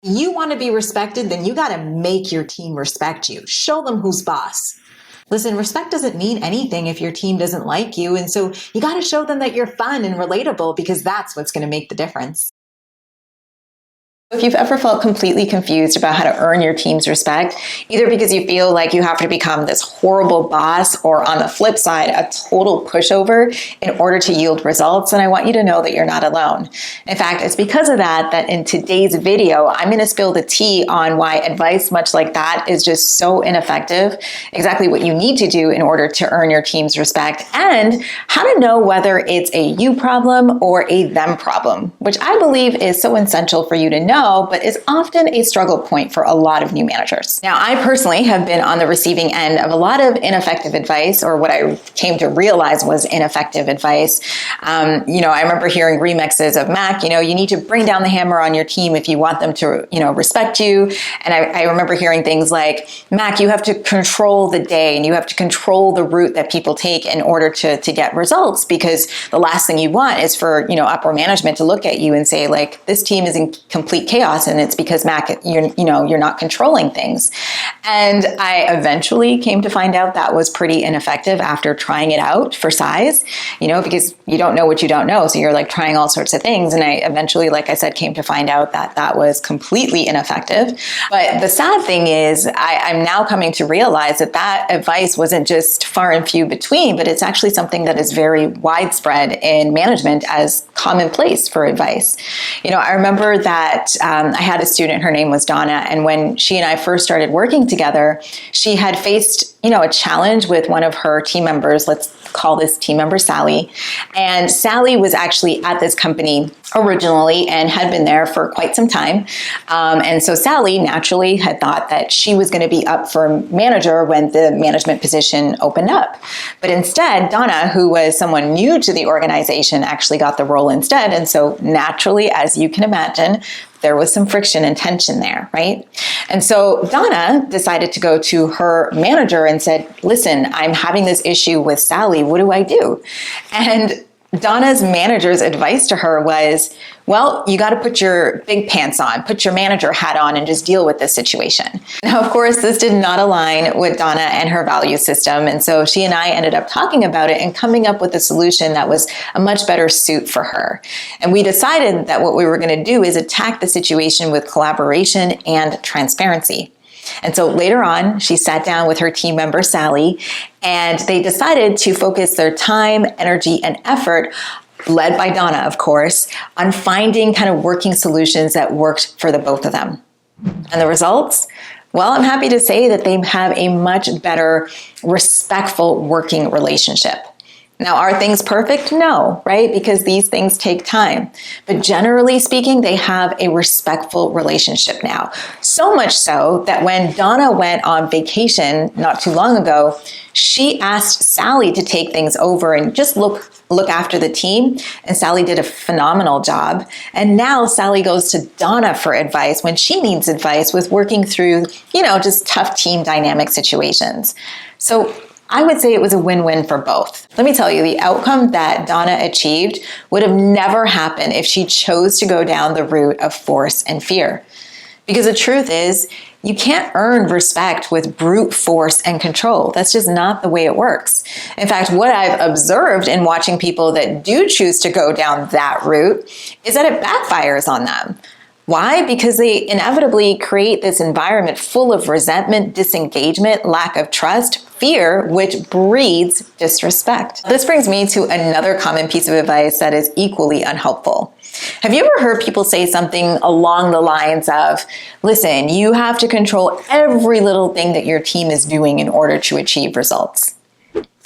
You want to be respected, then you got to make your team respect you. Show them who's boss. Listen, respect doesn't mean anything if your team doesn't like you. And so you got to show them that you're fun and relatable, because that's what's going to make the difference. If you've ever felt completely confused about how to earn your team's respect, either because you feel like you have to become this horrible boss, or on the flip side, a total pushover in order to yield results, then I want you to know that you're not alone. In fact, it's because of that in today's video, I'm going to spill the tea on why advice much like that is just so ineffective, exactly what you need to do in order to earn your team's respect, and how to know whether it's a you problem or a them problem, which I believe is so essential for you to know, but is often a struggle point for a lot of new managers. Now, I personally have been on the receiving end of a lot of ineffective advice, or what I came to realize was ineffective advice. I remember hearing remixes of Mac, you need to bring down the hammer on your team if you want them to, respect you. And I remember hearing things like, Mac, you have to control the day and you have to control the route that people take in order to get results, because the last thing you want is for, upper management to look at you and say, like, this team is in complete chaos, and it's because Mac, you're not controlling things. And I eventually came to find out that was pretty ineffective after trying it out for size, because you don't know what you don't know. So you're like trying all sorts of things. And I eventually, like I said, came to find out that that was completely ineffective. But the sad thing is I'm now coming to realize that that advice wasn't just far and few between, but it's actually something that is very widespread in management as commonplace for advice. I remember that I had a student, her name was Donna, and when she and I first started working together, she had faced, a challenge with one of her team members. Let's call this team member Sally. And Sally was actually at this company originally and had been there for quite some time. And so Sally naturally had thought that she was going to be up for manager when the management position opened up. But instead, Donna, who was someone new to the organization, actually got the role instead. And so naturally, as you can imagine, there was some friction and tension there, right? And so Donna decided to go to her manager and said, listen, I'm having this issue with Sally. What do I do? And Donna's manager's advice to her was, well, you got to put your big pants on, put your manager hat on, and just deal with this situation. Now, of course, this did not align with Donna and her value system. And so she and I ended up talking about it and coming up with a solution that was a much better suit for her. And we decided that what we were going to do is attack the situation with collaboration and transparency. And so later on, she sat down with her team member, Sally, and they decided to focus their time, energy, and effort, led by Donna, of course, on finding kind of working solutions that worked for the both of them. And the results? Well, I'm happy to say that they have a much better, respectful working relationship. Now, are things perfect? No, right? Because these things take time. But generally speaking, they have a respectful relationship now. So much so that when Donna went on vacation not too long ago, she asked Sally to take things over and just look after the team. And Sally did a phenomenal job. And now Sally goes to Donna for advice when she needs advice with working through, just tough team dynamic situations. So I would say it was a win-win for both. Let me tell you, the outcome that Donna achieved would have never happened if she chose to go down the route of force and fear. Because the truth is, you can't earn respect with brute force and control. That's just not the way it works. In fact, what I've observed in watching people that do choose to go down that route is that it backfires on them. Why? Because they inevitably create this environment full of resentment, disengagement, lack of trust, fear, which breeds disrespect. This brings me to another common piece of advice that is equally unhelpful. Have you ever heard people say something along the lines of, listen, you have to control every little thing that your team is doing in order to achieve results?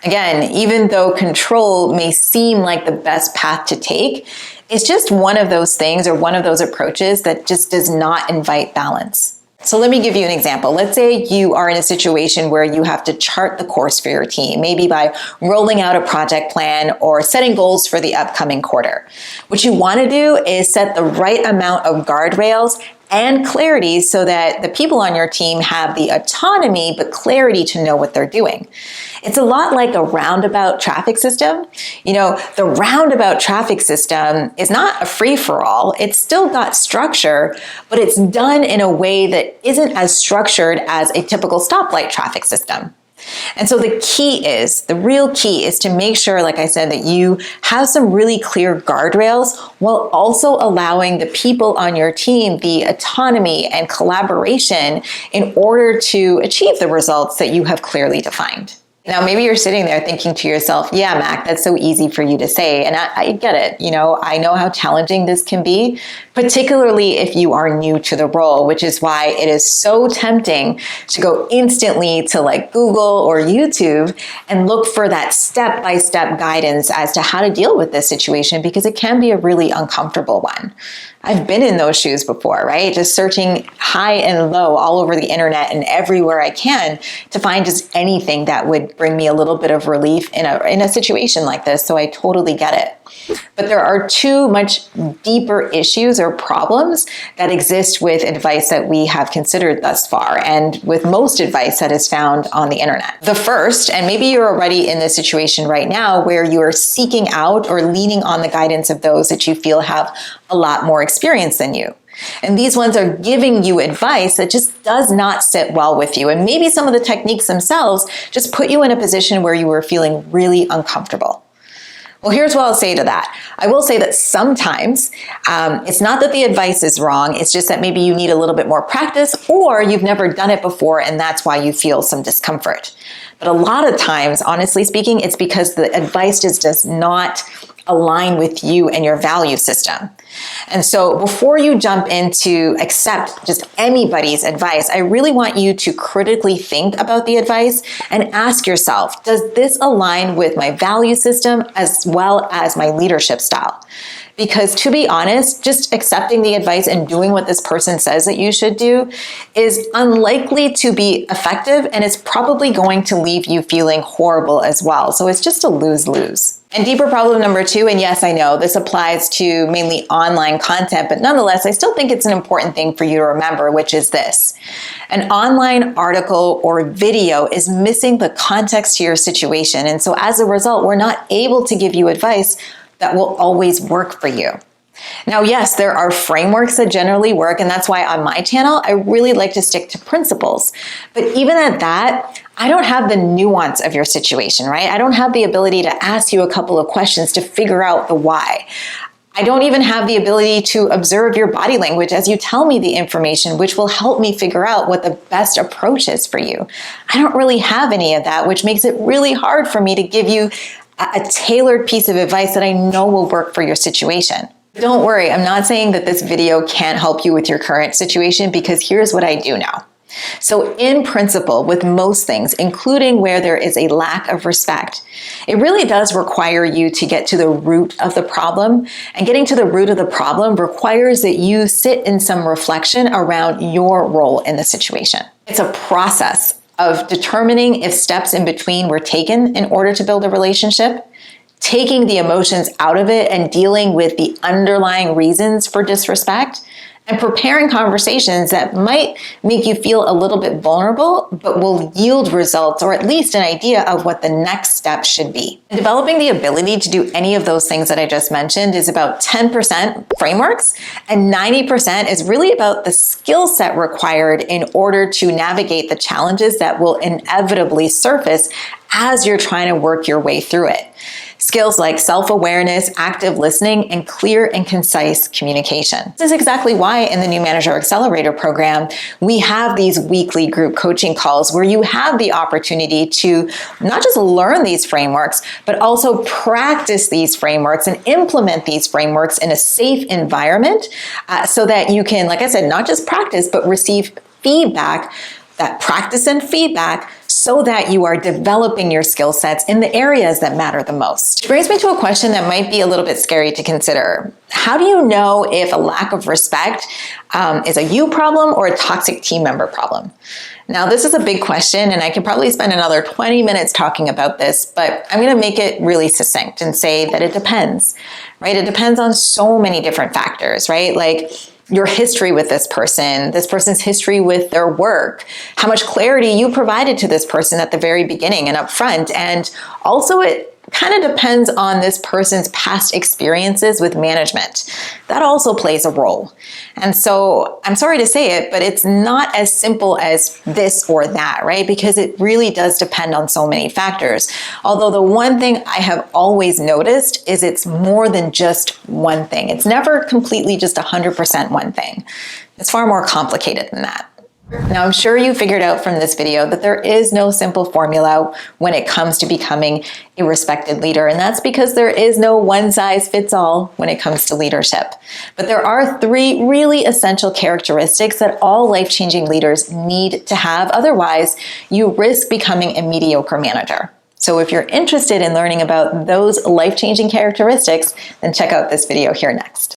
Again, even though control may seem like the best path to take, it's just one of those things or one of those approaches that just does not invite balance. So let me give you an example. Let's say you are in a situation where you have to chart the course for your team, maybe by rolling out a project plan or setting goals for the upcoming quarter. What you want to do is set the right amount of guardrails and clarity so that the people on your team have the autonomy but clarity to know what they're doing. It's a lot like a roundabout traffic system. The roundabout traffic system is not a free-for-all. It's still got structure, but it's done in a way that isn't as structured as a typical stoplight traffic system. And so the real key is to make sure, like I said, that you have some really clear guardrails while also allowing the people on your team the autonomy and collaboration in order to achieve the results that you have clearly defined. Now, maybe you're sitting there thinking to yourself, yeah, Mac, that's so easy for you to say. And I get it. I know how challenging this can be, particularly if you are new to the role, which is why it is so tempting to go instantly to like Google or YouTube and look for that step-by-step guidance as to how to deal with this situation, because it can be a really uncomfortable one. I've been in those shoes before, right? Just searching high and low all over the internet and everywhere I can to find just anything that would bring me a little bit of relief in a situation like this. So I totally get it. But there are two much deeper issues or problems that exist with advice that we have considered thus far, and with most advice that is found on the internet. The first, and maybe you're already in this situation right now where you are seeking out or leaning on the guidance of those that you feel have a lot more experience than you. And these ones are giving you advice that just does not sit well with you. And maybe some of the techniques themselves just put you in a position where you were feeling really uncomfortable. Well, here's what I'll say to that. I will say that sometimes it's not that the advice is wrong. It's just that maybe you need a little bit more practice, or you've never done it before and that's why you feel some discomfort. But a lot of times, honestly speaking, it's because the advice just does not align with you and your value system. And so before you jump in to accept just anybody's advice, I really want you to critically think about the advice and ask yourself, does this align with my value system as well as my leadership style? Because to be honest, just accepting the advice and doing what this person says that you should do is unlikely to be effective, and it's probably going to leave you feeling horrible as well. So it's just a lose-lose. And deeper problem number two, and yes, I know this applies to mainly online content, but nonetheless, I still think it's an important thing for you to remember, which is this. An online article or video is missing the context to your situation. And so as a result, we're not able to give you advice that will always work for you. Now, yes, there are frameworks that generally work, and that's why on my channel, I really like to stick to principles. But even at that, I don't have the nuance of your situation, right? I don't have the ability to ask you a couple of questions to figure out the why. I don't even have the ability to observe your body language as you tell me the information, which will help me figure out what the best approach is for you. I don't really have any of that, which makes it really hard for me to give you a tailored piece of advice that I know will work for your situation. Don't worry, I'm not saying that this video can't help you with your current situation, because here's what I do know. So in principle, with most things, including where there is a lack of respect, it really does require you to get to the root of the problem. And getting to the root of the problem requires that you sit in some reflection around your role in the situation. It's a process of determining if steps in between were taken in order to build a relationship, taking the emotions out of it and dealing with the underlying reasons for disrespect, and preparing conversations that might make you feel a little bit vulnerable, but will yield results or at least an idea of what the next step should be. And developing the ability to do any of those things that I just mentioned is about 10% frameworks, and 90% is really about the skill set required in order to navigate the challenges that will inevitably surface as you're trying to work your way through it. Skills like self-awareness, active listening, and clear and concise communication. This is exactly why in the New Manager Accelerator program, we have these weekly group coaching calls where you have the opportunity to not just learn these frameworks, but also practice these frameworks and implement these frameworks in a safe environment so that you can, like I said, not just practice, but receive feedback, that practice and feedback, so that you are developing your skill sets in the areas that matter the most. Which brings me to a question that might be a little bit scary to consider. How do you know if a lack of respect is a you problem or a toxic team member problem? Now, this is a big question, and I could probably spend another 20 minutes talking about this, but I'm going to make it really succinct and say that it depends, right? It depends on so many different factors, right? Like, your history with this person's history with their work, how much clarity you provided to this person at the very beginning and up front. And also it kind of depends on this person's past experiences with management. That also plays a role. And so I'm sorry to say it, but it's not as simple as this or that, right? Because it really does depend on so many factors. Although the one thing I have always noticed is it's more than just one thing. It's never completely just 100% one thing. It's far more complicated than that. Now, I'm sure you figured out from this video that there is no simple formula when it comes to becoming a respected leader, and that's because there is no one-size-fits-all when it comes to leadership. But there are 3 really essential characteristics that all life-changing leaders need to have. Otherwise, you risk becoming a mediocre manager. So if you're interested in learning about those life-changing characteristics, then check out this video here next.